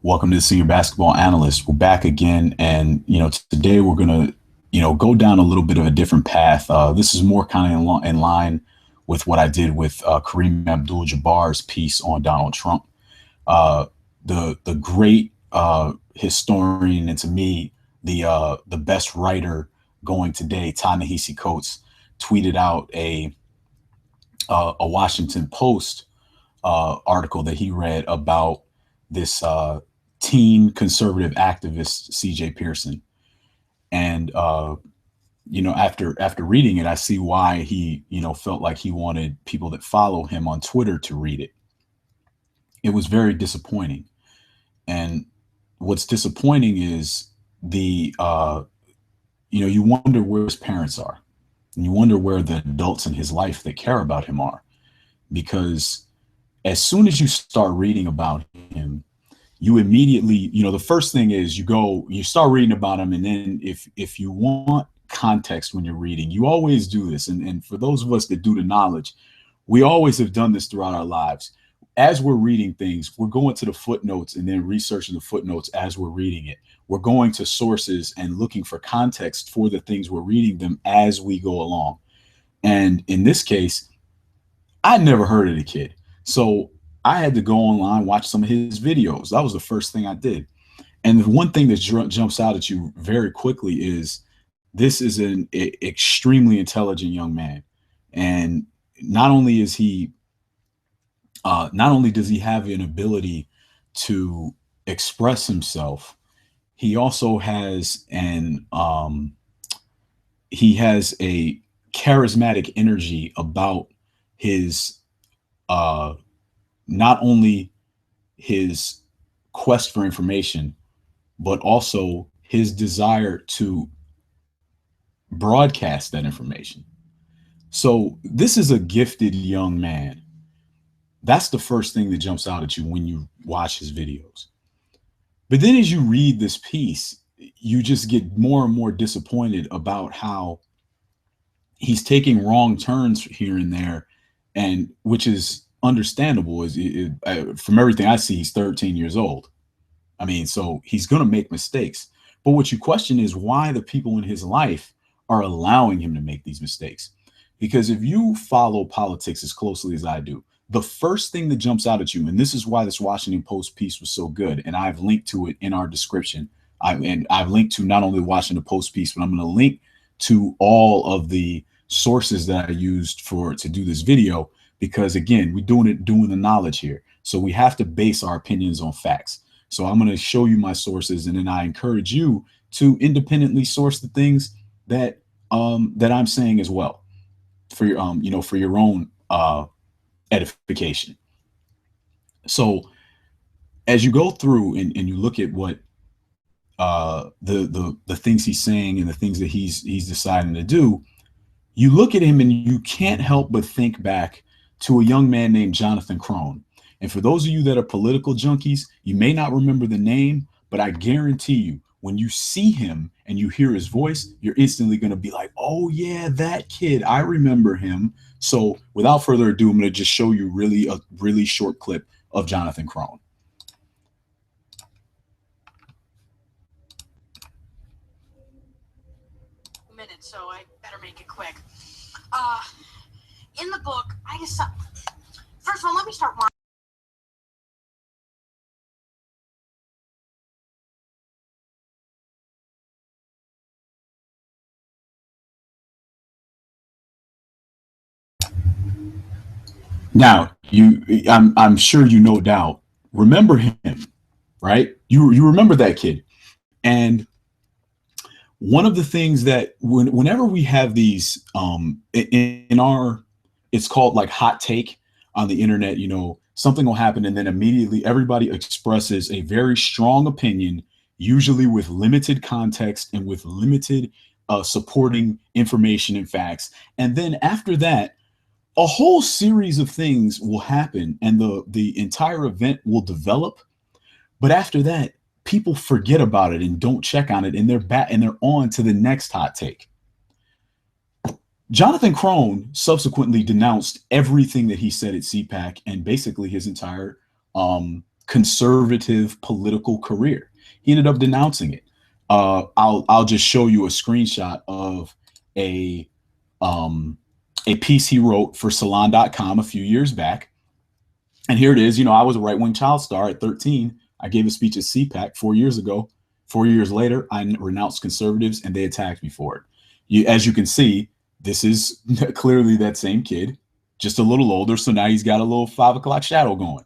Welcome to the Senior Basketball Analyst. We're back again, and today we're gonna go down a little bit of a different path. This is more kind of in line with what I did with Kareem Abdul-Jabbar's piece on Donald Trump. Uh, the great historian, and to me the best writer going today, Ta-Nehisi Coates, tweeted out a Washington Post article that he read about this teen conservative activist CJ Pearson, and after reading it, I see why he felt like he wanted people that follow him on Twitter to read it. It was very disappointing, and what's disappointing is the you wonder where his parents are, and you wonder where the adults in his life that care about him are, because as soon as you start reading about him, you immediately, the first thing is you start reading about him, and then if you want context when you're reading, you always do this, and for those of us that do the knowledge, we always have done this throughout our lives. As we're reading things, we're going to the footnotes and then researching the footnotes as we're reading it. We're going to sources and looking for context for the things we're reading them as we go along. And in this case, I'd never heard of the kid. So I had to go online, watch some of his videos. That was the first thing I did. And the one thing that jumps out at you very quickly is this is an extremely intelligent young man. And not only is he, not only does he have an ability to express himself, he also has he has a charismatic energy about his uh, not only his quest for information, but also his desire to broadcast that information. So this is a gifted young man. That's the first thing that jumps out at you when you watch his videos. But then as you read this piece, you just get more and more disappointed about how he's taking wrong turns here and there, and which is understandable. From everything I see, he's 13 years old. I mean, so he's going to make mistakes. But what you question is why the people in his life are allowing him to make these mistakes. Because if you follow politics as closely as I do, the first thing that jumps out at you, and this is why this Washington Post piece was so good, and I've linked to it in our description. I've linked to not only the Washington Post piece, but I'm going to link to all of the sources that I used to do this video, because again, we're doing the knowledge here. So we have to base our opinions on facts. So I'm going to show you my sources, and then I encourage you to independently source the things that that I'm saying as well, for your for your own edification. So as you go through and you look at what the things he's saying and the things that he's deciding to do, you look at him and you can't help but think back to a young man named Jonathan Crone. And for those of you that are political junkies, you may not remember the name, but I guarantee you, when you see him and you hear his voice, you're instantly going to be like, oh, yeah, that kid. I remember him. So without further ado, I'm going to just show you a really short clip of Jonathan Crone. Minutes, so I better make it quick. In the book, I decided. First of all, let me start. Now, I'm sure you no doubt remember him, right? You remember that kid. And one of the things that whenever we have these in our, it's called like hot take on the internet, something will happen and then immediately everybody expresses a very strong opinion, usually with limited context and with limited supporting information and facts. And then after that, a whole series of things will happen and the entire event will develop. But after that, people forget about it and don't check on it, and they're on to the next hot take. Jonathan Crone subsequently denounced everything that he said at CPAC and basically his entire conservative political career. He ended up denouncing it. I'll just show you a screenshot of a um, a piece he wrote for Salon.com a few years back. And here it is. I was a right wing child star at 13. I gave a speech at CPAC 4 years ago. 4 years later, I renounced conservatives and they attacked me for it. As you can see, this is clearly that same kid, just a little older. So now he's got a little 5 o'clock shadow going.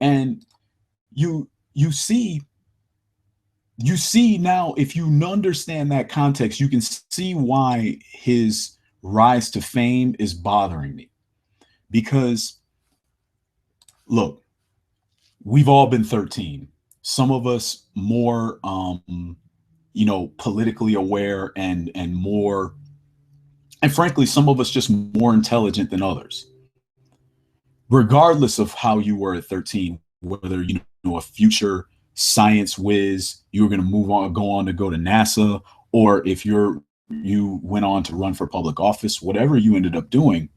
And you see now, if you understand that context, you can see why his rise to fame is bothering me. Because look, we've all been 13. Some of us more politically aware and more, and frankly, some of us just more intelligent than others. Regardless of how you were at 13, whether a future science whiz, you were going to go to NASA, or if you went on to run for public office, whatever you ended up doing,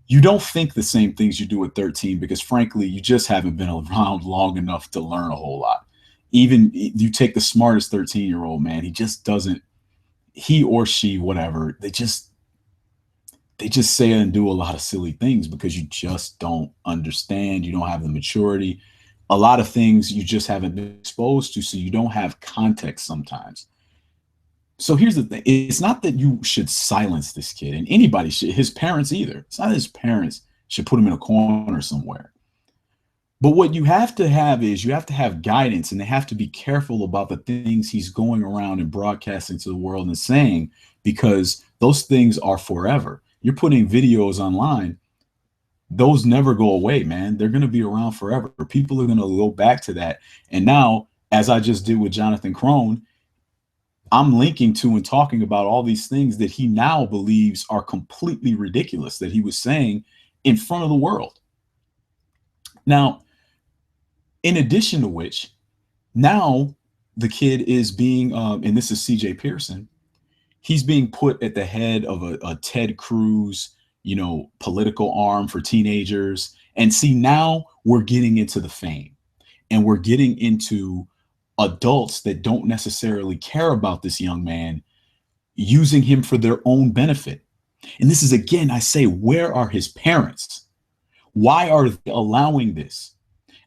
you don't think the same things you do at 13 because, frankly, you just haven't been around long enough to learn a whole lot. Even you take the smartest 13-year-old, man, he just doesn't, he or she, whatever, they just say and do a lot of silly things because you just don't understand. You don't have the maturity. A lot of things you just haven't been exposed to, so you don't have context sometimes. So here's the thing. It's not that you should silence this kid, and anybody should, his parents either. It's not that his parents should put him in a corner somewhere. But what you have to have is you have to have guidance, and they have to be careful about the things he's going around and broadcasting to the world and saying, because those things are forever. You're putting videos online. Those never go away, man. They're going to be around forever. People are going to go back to that. And now, as I just did with Jonathan Crone, I'm linking to and talking about all these things that he now believes are completely ridiculous that he was saying in front of the world. Now, in addition to which, now the kid is being, and this is CJ Pearson, he's being put at the head of a Ted Cruz, political arm for teenagers. And see, now we're getting into the fame, and we're getting into adults that don't necessarily care about this young man, using him for their own benefit. And this is, again, I say, where are his parents? Why are they allowing this?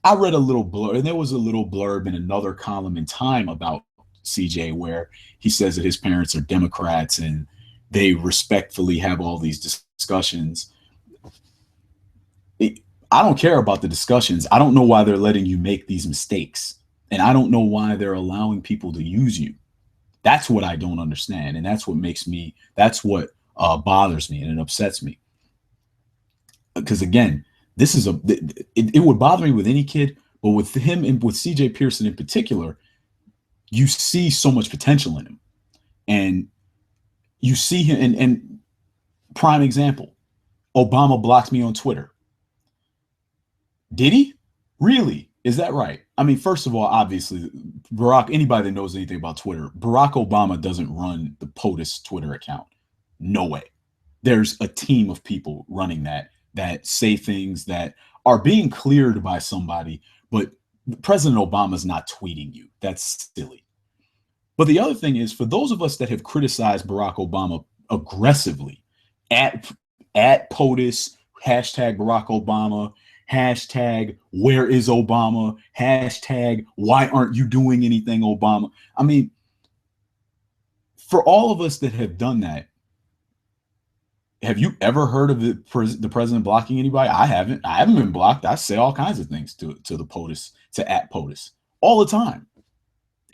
I read a little blurb, and there was a little blurb in another column in Time about CJ where he says that his parents are Democrats and they respectfully have all these discussions. I don't care about the discussions. I don't know why they're letting you make these mistakes. And I don't know why they're allowing people to use you. That's what I don't understand. And that's what bothers me and it upsets me. Because again, it would bother me with any kid, but with him and with CJ Pearson in particular, you see so much potential in him. And you see him, and prime example, Obama blocked me on Twitter. Did he? Really? Is that right? I mean, first of all, obviously, anybody that knows anything about Twitter, Barack Obama doesn't run the POTUS Twitter account. No way. There's a team of people running that say things that are being cleared by somebody, but President Obama's not tweeting you. That's silly. But the other thing is, for those of us that have criticized Barack Obama aggressively at POTUS, hashtag Barack Obama, hashtag where is Obama, hashtag why aren't you doing anything, Obama? I mean, for all of us that have done that, have you ever heard of the president blocking anybody? I haven't been blocked. I say all kinds of things to the POTUS, to at POTUS all the time.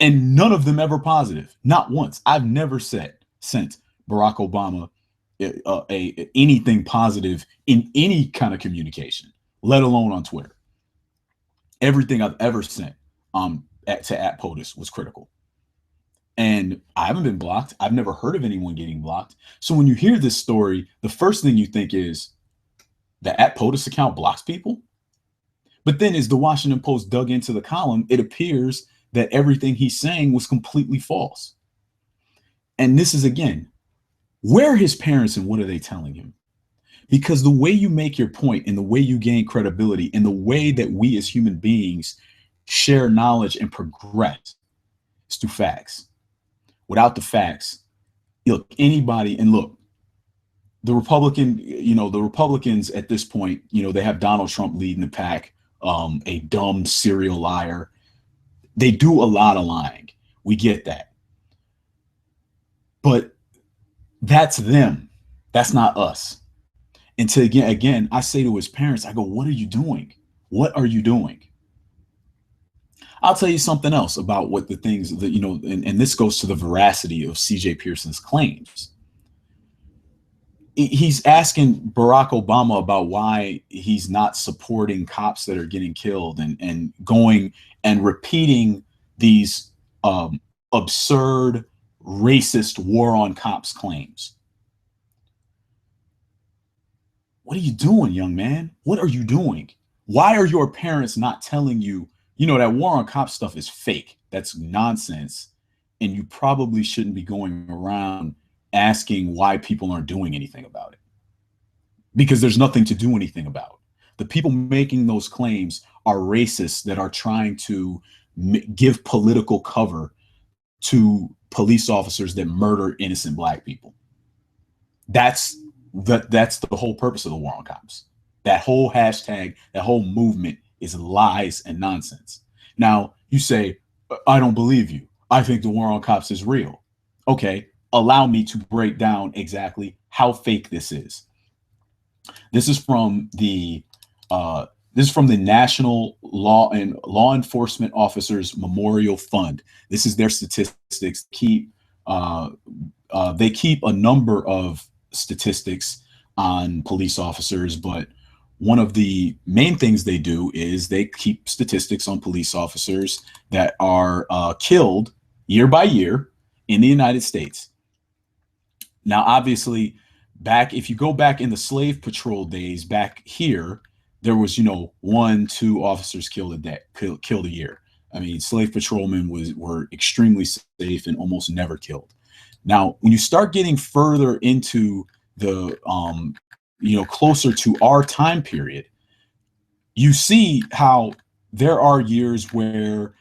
And none of them ever positive. Not once. I've never sent Barack Obama anything positive in any kind of communication, let alone on Twitter. Everything I've ever sent to at POTUS was critical. And I haven't been blocked. I've never heard of anyone getting blocked. So when you hear this story, the first thing you think is the at POTUS account blocks people. But then as the Washington Post dug into the column, it appears that everything he's saying was completely false. And this is, again, where are his parents and what are they telling him? Because the way you make your point and the way you gain credibility and the way that we as human beings share knowledge and progress is through facts. Without the facts, look, anybody, and look, the Republicans at this point, they have Donald Trump leading the pack, a dumb serial liar. They do a lot of lying. We get that. But that's them. That's not us. And to again, I say to his parents, I go, what are you doing? What are you doing? I'll tell you something else about what the things that, and this goes to the veracity of CJ Pearson's claims. He's asking Barack Obama about why he's not supporting cops that are getting killed and going and repeating these absurd, racist war on cops claims. What are you doing, young man? What are you doing? Why are your parents not telling you, that war on cops stuff is fake? That's nonsense. And you probably shouldn't be going around asking why people aren't doing anything about it. Because there's nothing to do anything about. The people making those claims are racists that are trying to give political cover to police officers that murder innocent black people. That's the whole purpose of the war on cops. That whole hashtag, that whole movement is lies and nonsense. Now, you say, I don't believe you. I think the war on cops is real. Okay, allow me to break down exactly how fake this is. This is from the National Law Enforcement Officers Memorial Fund. This is their statistics. They keep a number of statistics on police officers, but one of the main things they do is they keep statistics on police officers that are killed year by year in the United States. Now, obviously, if you go back in the slave patrol days back here, there was, 1-2 officers killed a year. I mean, slave patrolmen were extremely safe and almost never killed. Now, when you start getting further into the, closer to our time period, you see how there are years where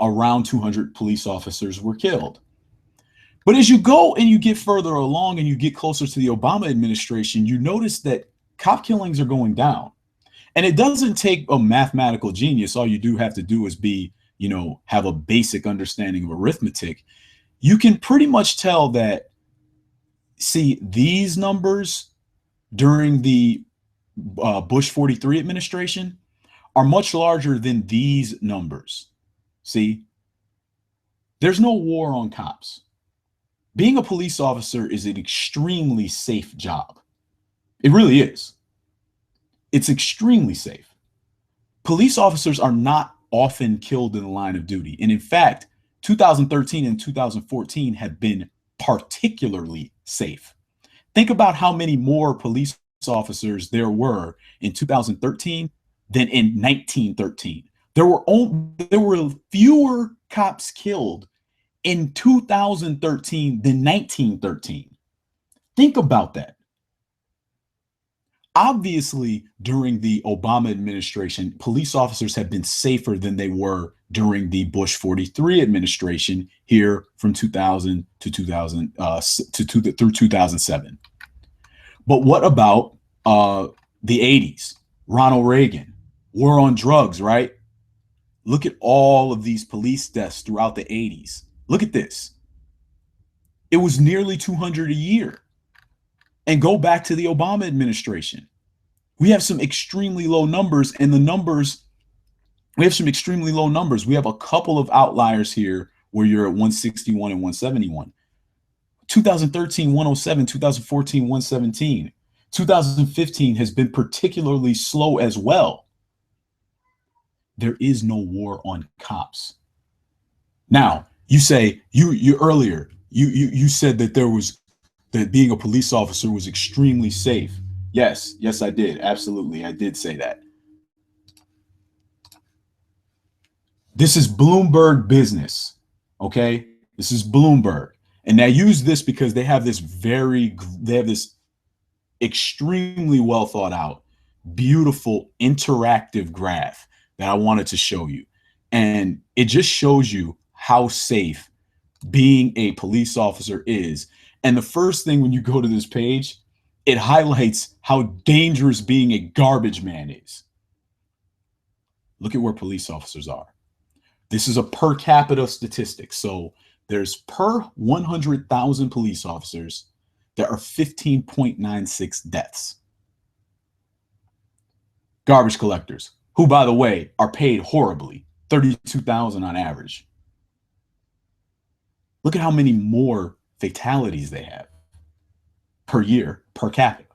around 200 police officers were killed. But as you go and you get further along and you get closer to the Obama administration, you notice that cop killings are going down. And it doesn't take a mathematical genius. All you do have to do is have a basic understanding of arithmetic. You can pretty much tell that, see, these numbers during the Bush 43 administration are much larger than these numbers. See, there's no war on cops. Being a police officer is an extremely safe job. It really is. It's extremely safe. Police officers are not often killed in the line of duty. And in fact, 2013 and 2014 have been particularly safe. Think about how many more police officers there were in 2013 than in 1913. There were fewer cops killed in 2013 than 1913. Think about that. Obviously, during the Obama administration, police officers have been safer than they were during the Bush 43 administration here from 2000 to 2000 through 2007. But what about the 80s? Ronald Reagan, war on drugs, right? Look at all of these police deaths throughout the 80s. Look at this. It was nearly 200 a year. And go back to the Obama administration. We have some extremely low numbers, and we have some extremely low numbers. We have a couple of outliers here where you're at 161 and 171. 2013, 107, 2014, 117. 2015 has been particularly slow as well. There is no war on cops. Now, you say, you earlier, you said that that being a police officer was extremely safe. Yes, I did. Absolutely. I did say that. This is Bloomberg business. Okay. This is Bloomberg. And I use this because they have this extremely well thought out, beautiful interactive graph that I wanted to show you. And it just shows you how safe being a police officer is. And the first thing when you go to this page, it highlights how dangerous being a garbage man is. Look at where police officers are. This is a per capita statistic. So there's per 100,000 police officers, there are 15.96 deaths. Garbage collectors, who, by the way, are paid horribly, 32,000 on average. Look at how many more fatalities they have per year, per capita.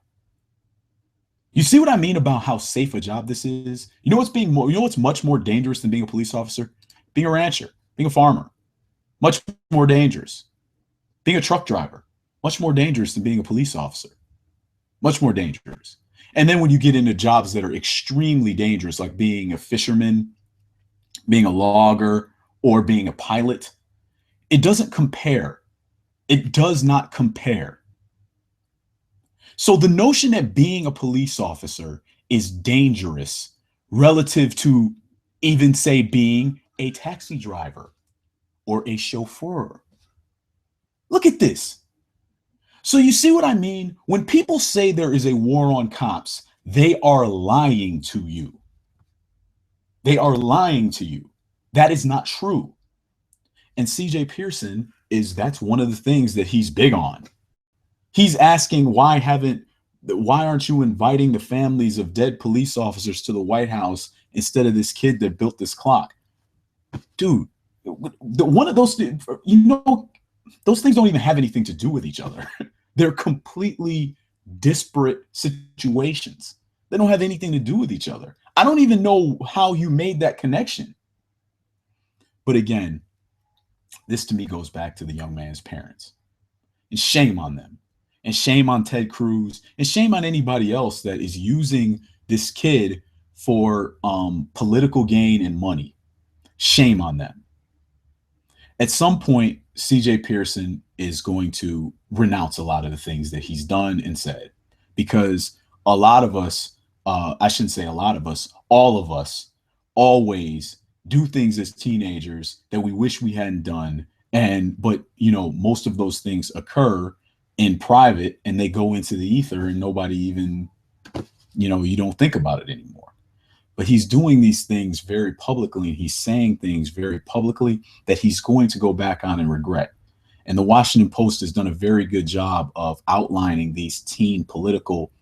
You see what I mean about how safe a job this is? You know what's much more dangerous than being a police officer? Being a rancher, being a farmer. Much more dangerous. Being a truck driver, much more dangerous than being a police officer. Much more dangerous. And then when you get into jobs that are extremely dangerous, like being a fisherman, being a logger, or being a pilot, it doesn't compare. It does not compare. So the notion that being a police officer is dangerous relative to even, say, being a taxi driver or a chauffeur. Look at this. So you see what I mean? When people say there is a war on cops, they are lying to you. They are lying to you. That is not true. And CJ Pearson that's one of the things that he's big on. He's asking why aren't you inviting the families of dead police officers to the White House instead of this kid that built this clock? Dude, one of those, those things don't even have anything to do with each other. They're completely disparate situations. They don't have anything to do with each other. I don't even know how you made that connection. But again, this to me goes back to the young man's parents. And shame on them. And shame on Ted Cruz. And shame on anybody else that is using this kid for political gain and money. Shame on them. At some point, CJ Pearson is going to renounce a lot of the things that he's done and said, because a lot of us, I shouldn't say a lot of us, all of us always do things as teenagers that we wish we hadn't done. But most of those things occur in private and they go into the ether and nobody even, you don't think about it anymore. But he's doing these things very publicly, and he's saying things very publicly that he's going to go back on and regret. And the Washington Post has done a very good job of outlining these teen political,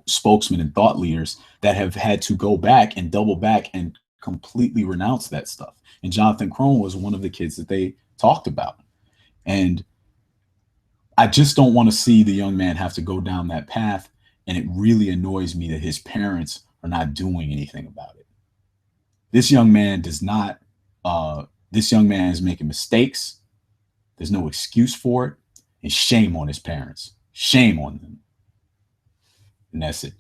spokesmen and thought leaders that have had to go back and double back and completely renounce that stuff. And Jonathan Crone was one of the kids that they talked about. And I just don't want to see the young man have to go down that path. And it really annoys me that his parents are not doing anything about it. This young man does not, this young man is making mistakes. There's no excuse for it. And shame on his parents. Shame on them. And that's it.